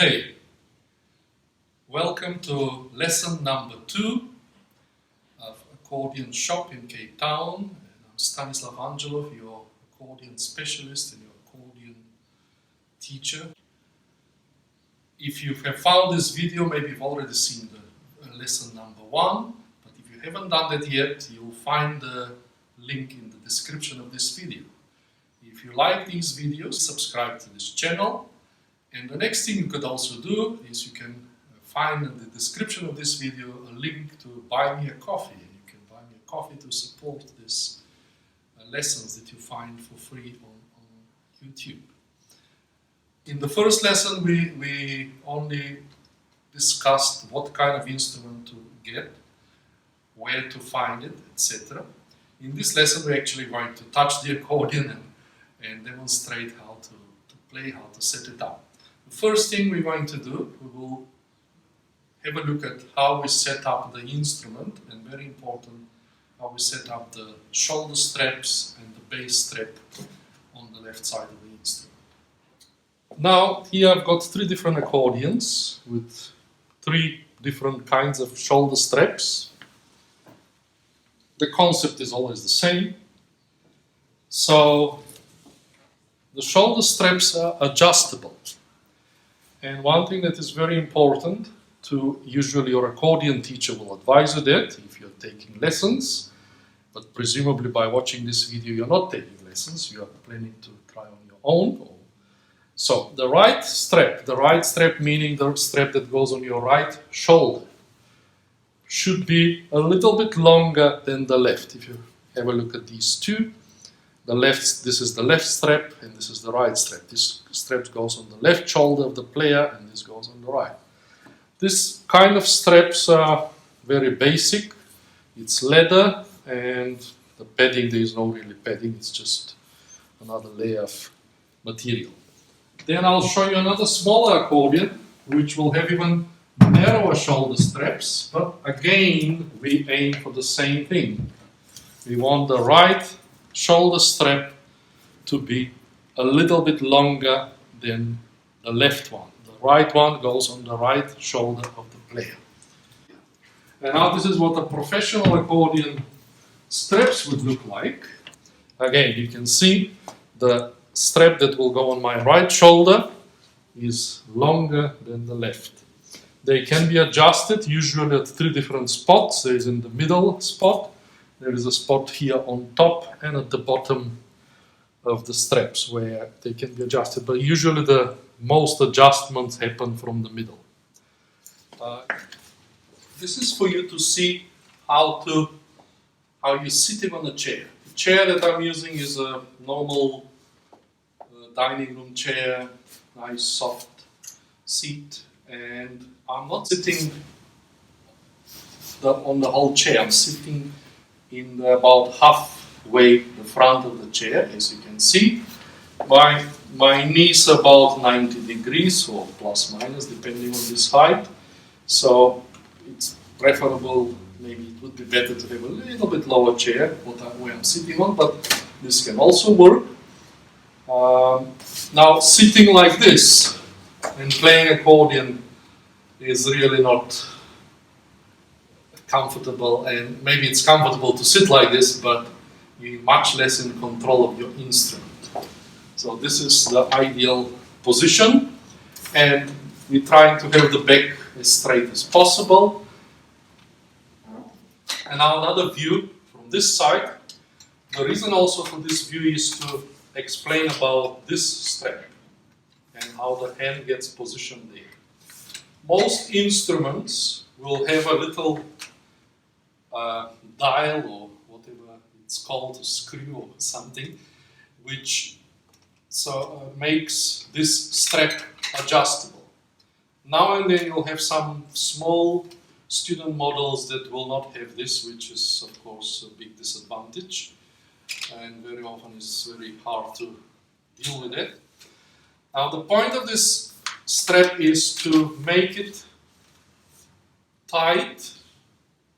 day. Welcome to lesson number 2 of Accordion Shop in Cape Town. I'm Stanislav Angelov, your accordion specialist and your accordion teacher. If you have found this video, maybe you've already seen the lesson number 1, but if you haven't done that yet, you'll find the link in the description of this video. If you like these videos, subscribe to this channel. And the next thing you could also do is you can find in the description of this video a link to buy me a coffee. And you can buy me a coffee to support these lessons that you find for free on YouTube. In the first lesson we only discussed what kind of instrument to get, where to find it, etc. In this lesson we're actually going to touch the accordion and demonstrate how to play, how to set it up. The first thing we're going to do, we will have a look at how we set up the instrument, and very important, how we set up the shoulder straps and the bass strap on the left side of the instrument. Now, here I've got 3 different accordions with 3 different kinds of shoulder straps. The concept is always the same. So, the shoulder straps are adjustable. And one thing that is very important usually your accordion teacher will advise you that if you're taking lessons, but presumably by watching this video you're not taking lessons, you are planning to try on your own. So the right strap meaning the strap that goes on your right shoulder, should be a little bit longer than the left. If you have a look at these two, this is the left strap and this is the right strap. This strap goes on the left shoulder of the player and this goes on the right. This kind of straps are very basic. It's leather and the padding, there is no really padding, it's just another layer of material. Then I'll show you another smaller accordion which will have even narrower shoulder straps, but again we aim for the same thing. We want the right shoulder strap to be a little bit longer than the left one. The right one goes on the right shoulder of the player. And now this is what a professional accordion straps would look like. Again, you can see the strap that will go on my right shoulder is longer than the left. They can be adjusted usually at 3 different spots. There is in the middle spot, there is a spot here on top and at the bottom of the straps where they can be adjusted, but usually the most adjustments happen from the middle. This is for you to see how you're sitting on a chair. The chair that I'm using is a normal dining room chair, nice soft seat, and I'm not sitting on the whole chair. I'm sitting in about halfway the front of the chair, as you can see. My knees about 90 degrees or plus minus depending on this height. So it's preferable, maybe it would be better to have a little bit lower chair where I'm sitting on, but this can also work. Now sitting like this and playing accordion is really not comfortable, and maybe it's comfortable to sit like this, but you're much less in control of your instrument. So this is the ideal position, and we're trying to have the back as straight as possible. And now another view from this side. The reason also for this view is to explain about this strap and how the hand gets positioned there. Most instruments will have a little dial or whatever it's called, a screw or something, which makes this strap adjustable. Now and then you'll have some small student models that will not have this, which is of course a big disadvantage, and very often it's very hard to deal with it. Now the point of this strap is to make it tight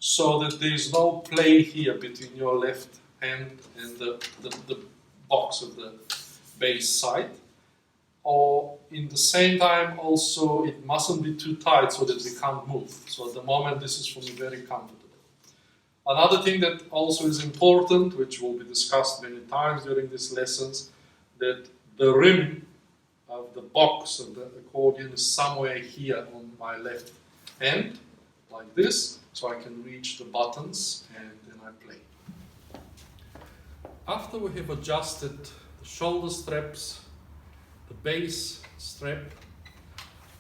so that there is no play here between your left hand and the box of the bass side. or in the same time also it mustn't be too tight so that we can't move. So at the moment this is for me very comfortable. Another thing that also is important, which will be discussed many times during these lessons, that the rim of the box of the accordion is somewhere here on my left hand, like this, so I can reach the buttons and then I play. After we have adjusted the shoulder straps, the bass strap,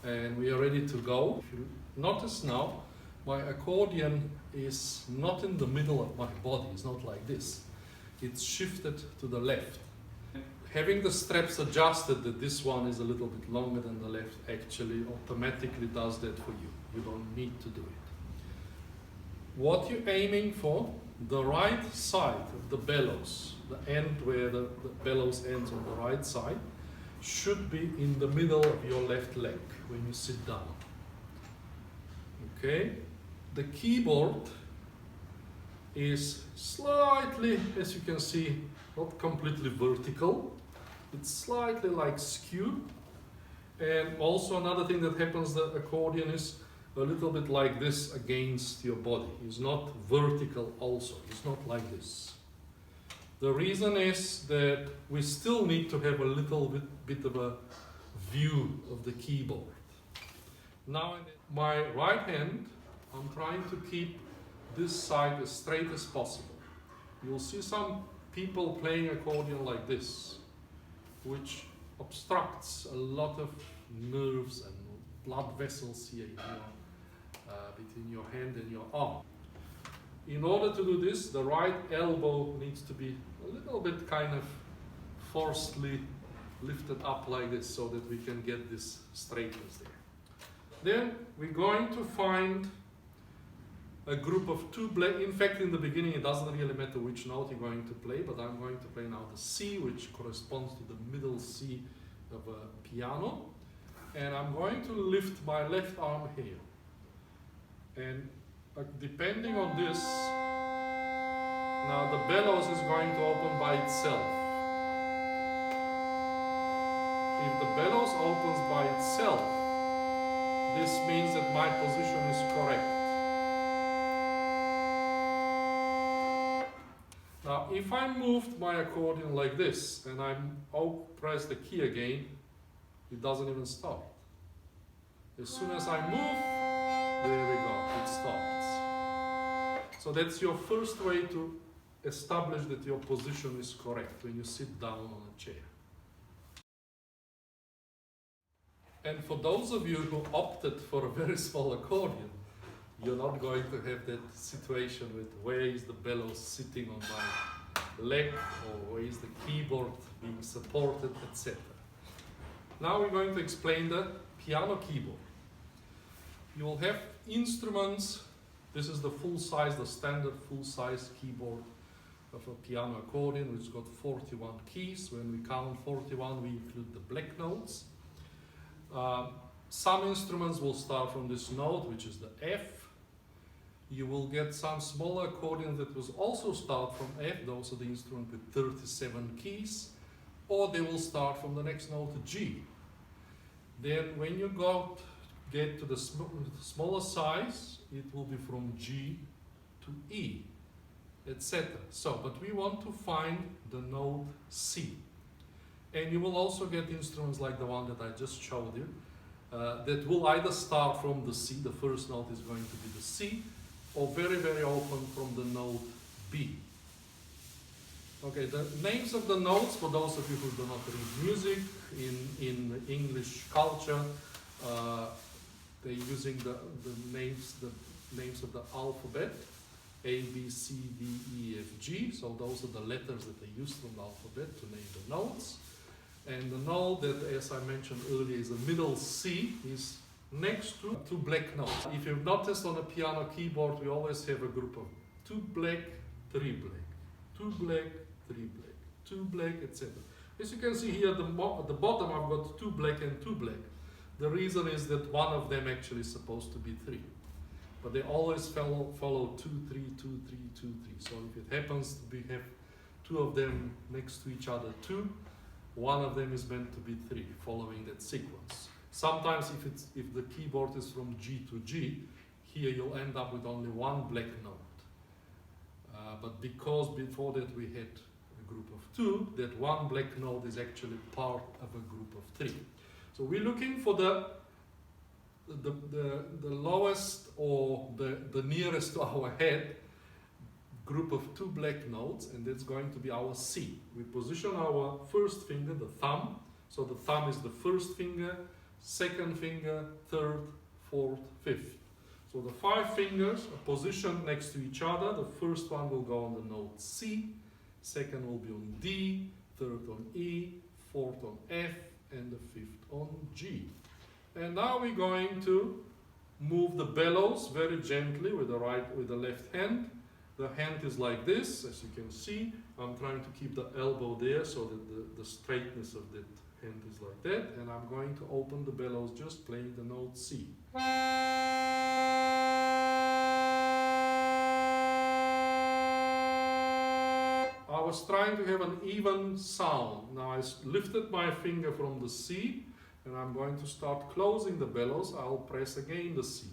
and we are ready to go. If you notice now, my accordion is not in the middle of my body, it's not like this. It's shifted to the left. Having the straps adjusted that this one is a little bit longer than the left actually automatically does that for you. You don't need to do it. What you're aiming for, the right side of the bellows, the end where the bellows ends on the right side, should be in the middle of your left leg when you sit down. Okay? The keyboard is slightly, as you can see, not completely vertical. It's slightly like skew. And also another thing that happens, the accordion is a little bit like this against your body. It's not vertical also. It's not like this. The reason is that we still need to have a little bit of a view of the keyboard. Now, my right hand, I'm trying to keep this side as straight as possible. You'll see some people playing accordion like this, which obstructs a lot of nerves and blood vessels here in between your hand and your arm. In order to do this, the right elbow needs to be a little bit kind of forcefully lifted up like this so that we can get this straightness there. Then we're going to find a group of two black. In fact, in the beginning, it doesn't really matter which note you're going to play, but I'm going to play now the C, which corresponds to the middle C of a piano. And I'm going to lift my left arm here. And depending on this, now the bellows is going to open by itself. If the bellows opens by itself, this means that my position is correct. Now, if I moved my accordion like this and I press the key again, it doesn't even start. As soon as I move, there we go, it starts. So that's your first way to establish that your position is correct when you sit down on a chair. And for those of you who opted for a very small accordion, you're not going to have that situation with where is the bellows sitting on my leg or where is the keyboard being supported, etc. Now we're going to explain the piano keyboard. You will have instruments. This is the full size, the standard full size keyboard of a piano accordion, which has got 41 keys. When we count 41, we include the black notes. Some instruments will start from this note, which is the F. You will get some smaller accordions that will also start from F. Those are the instruments with 37 keys. Or they will start from the next note, G. Then when you get to the smaller size, it will be from G to E, etc. So, but we want to find the note C. And you will also get instruments like the one that I just showed you, that will either start from the C, the first note is going to be the C, or very, very often from the note B. Okay, the names of the notes, for those of you who do not read music, in English culture, they're using the names of the alphabet, A, B, C, D, E, F, G. So those are the letters that they use from the alphabet to name the notes. And the note that, as I mentioned earlier, is the middle C, is next to two black notes. If you've noticed on a piano keyboard, we always have a group of 2 black, 3 black, 2 black, 3 black, 2 black, etc. As you can see here at the bottom, I've got 2 black and 2 black. The reason is that one of them actually is supposed to be 3. But they always follow 2, 3, 2, 3, 2, 3. So if it happens we have 2 of them next to each other 2, one of them is meant to be 3, following that sequence. Sometimes if the keyboard is from G to G, here you'll end up with only one black note. But because before that we had a group of 2, that one black note is actually part of a group of 3. So we're looking for the lowest or the nearest to our head group of 2 black notes, and that's going to be our C. We position our first finger, the thumb, so the thumb is the first finger, second finger, third, fourth, fifth. So the 5 fingers are positioned next to each other. The first one will go on the note C, second will be on D, third on E, fourth on F, and the fifth on G. And now we're going to move the bellows very gently with the left hand. The hand is like this, as you can see. I'm trying to keep the elbow there so that the straightness of that hand is like that. And I'm going to open the bellows just playing the note C. I was trying to have an even sound. Now I lifted my finger from the C, and I'm going to start closing the bellows. I'll press again the C.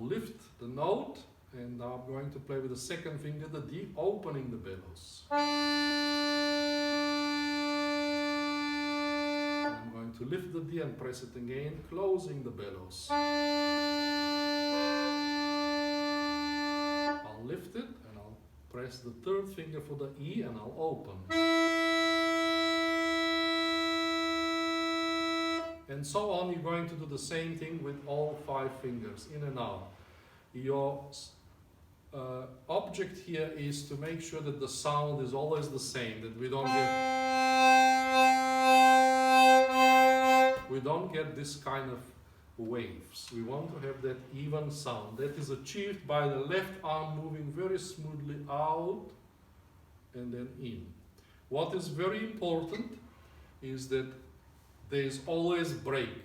Lift the note, and now I'm going to play with the second finger, the D, opening the bellows. And I'm going to lift the D and press it again, closing the bellows. I'll lift it and I'll press the third finger for the E and I'll open. And so on, you're going to do the same thing with all 5 fingers, in and out. Your object here is to make sure that the sound is always the same, that we don't get this kind of waves. We want to have that even sound. That is achieved by the left arm moving very smoothly out and then in. What is very important is that there is always break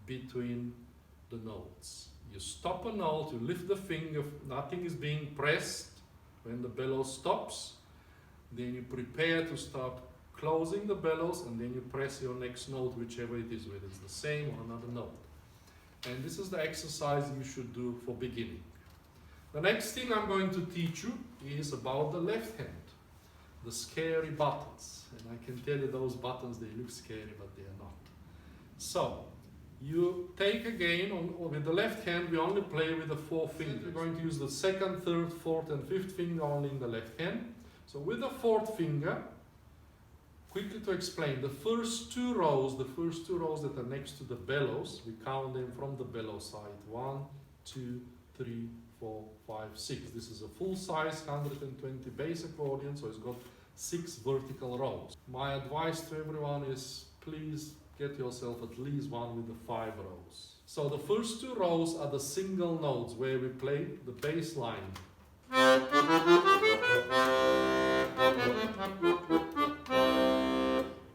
between the notes. You stop a note, you lift the finger, nothing is being pressed. When the bellows stops, then you prepare to start closing the bellows, and then you press your next note, whichever it is, whether it's the same or another note. And this is the exercise you should do for beginning. The next thing I'm going to teach you is about the left hand, the scary buttons. And I can tell you those buttons, they look scary, but they are not. So, you take again, with the left hand, we only play with the 4 fingers. We're going to use the second, third, fourth, and fifth finger only in the left hand. So with the 4th finger, quickly to explain, the first two rows that are next to the bellows, we count them from the bellow side. 1, 2, 3, 4, 5, 6. This is a full-size 120 bass accordion, so it's got 6 vertical rows. My advice to everyone is, please get yourself at least one with the 5 rows. So the first 2 rows are the single notes where we play the bass line.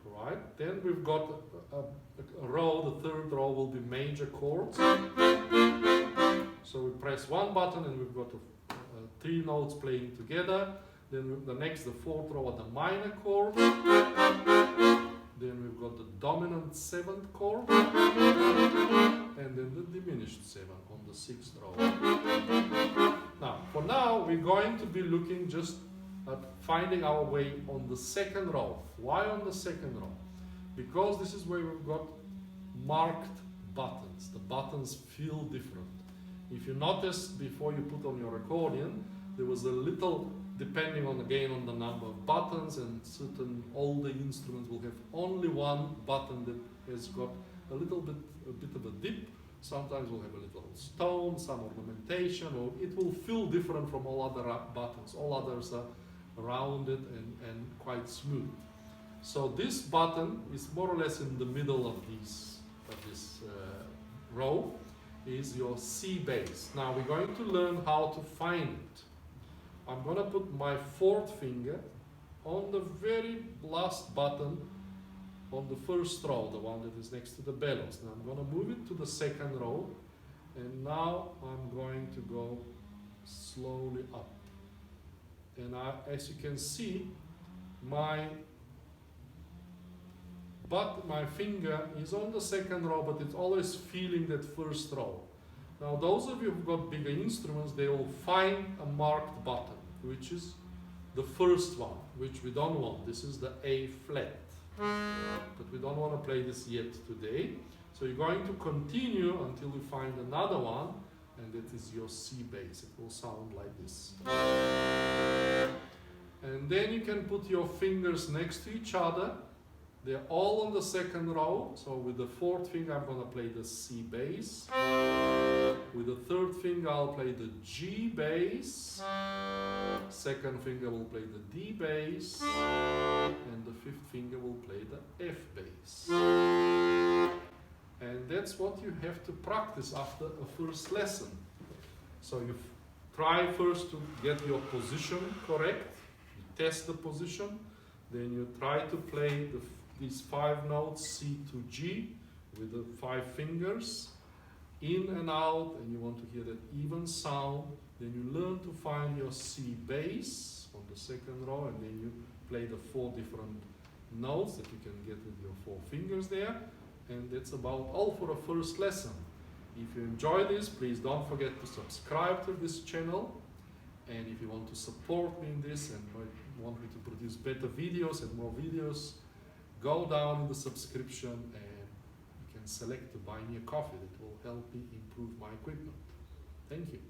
Right, then we've got a row, the 3rd row will be major chords. So we press one button and we've got 3 notes playing together. Then the 4th row are the minor chords. Then we've got the dominant 7th chord, and then the diminished 7 on the 6th row. Now, for now, we're going to be looking just at finding our way on the 2nd row. Why on the 2nd row? Because this is where we've got marked buttons. The buttons feel different. If you noticed before you put on your accordion, there was a little, depending on again on the number of buttons, and certain older instruments will have only one button that has got a bit of a dip. Sometimes we'll have a little stone, some ornamentation, or it will feel different from all other buttons. All others are rounded and quite smooth. So this button is more or less in the middle of this row, is your C bass. Now we're going to learn how to find it. I'm going to put my 4th finger on the very last button on the 1st row, the one that is next to the bellows. Now I'm going to move it to the 2nd row, and now I'm going to go slowly up. And as you can see, my finger is on the second row, but it's always feeling that first row. Now, those of you who've got bigger instruments, they will find a marked button, which is the first one, which we don't want. This is the A flat. But we don't want to play this yet today. So you're going to continue until you find another one, and that is your C bass. It will sound like this. And then you can put your fingers next to each other. They're all on the second row. So with the fourth finger, I'm going to play the C bass. With the third finger, I'll play the G bass. Second finger will play the D bass. And the fifth finger will play the F bass. And that's what you have to practice after a first lesson. So you try first to get your position correct. You test the position. Then you try to play these 5 notes, C to G, with the 5 fingers, in and out, and you want to hear that even sound. Then you learn to find your C bass on the second row, and then you play the 4 different notes that you can get with your 4 fingers there. And that's about all for a first lesson. If you enjoy this, please don't forget to subscribe to this channel. And if you want to support me in this and want me to produce better videos and more videos, go down in the subscription and you can select to buy me a coffee. That will help me improve my equipment. Thank you.